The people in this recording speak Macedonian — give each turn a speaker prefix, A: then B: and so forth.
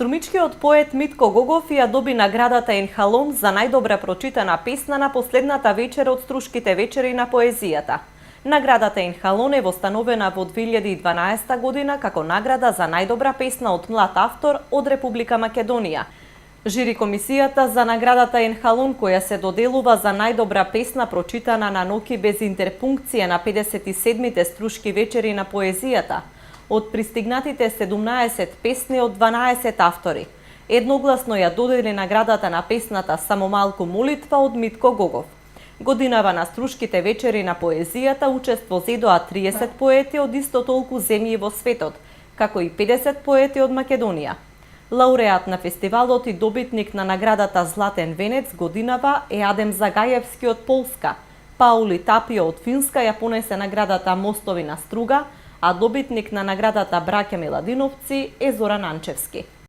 A: Струмичкиот поет Митко Гогов ја доби наградата Енхалон за најдобра прочитана песна на последната вечера од Струшките вечери на поезијата. Наградата Енхалон е востановена во 2012 година како награда за најдобра песна од млад автор од Република Македонија. Жири комисијата за наградата Енхалон, која се доделува за најдобра песна прочитана на ноки без интерпункција на 57-те Струшки вечери на поезијата, од пристигнатите 17 песни од 12 автори, едногласно ја додели наградата на песната "Само малку молитва" од Митко Гогов. Годинава на Струшките вечери на поезијата учество зедоа 30 поети од исто толку земји во светот, како и 50 поети од Македонија. Лауреат на фестивалот и добитник на наградата Златен венец годинава е Адем Загајевски од Полска. Паули Тапио од Финска ја понесе наградата Мостови на струга, а добитник на наградата Браќа Миладиновци е Зоран Анчевски.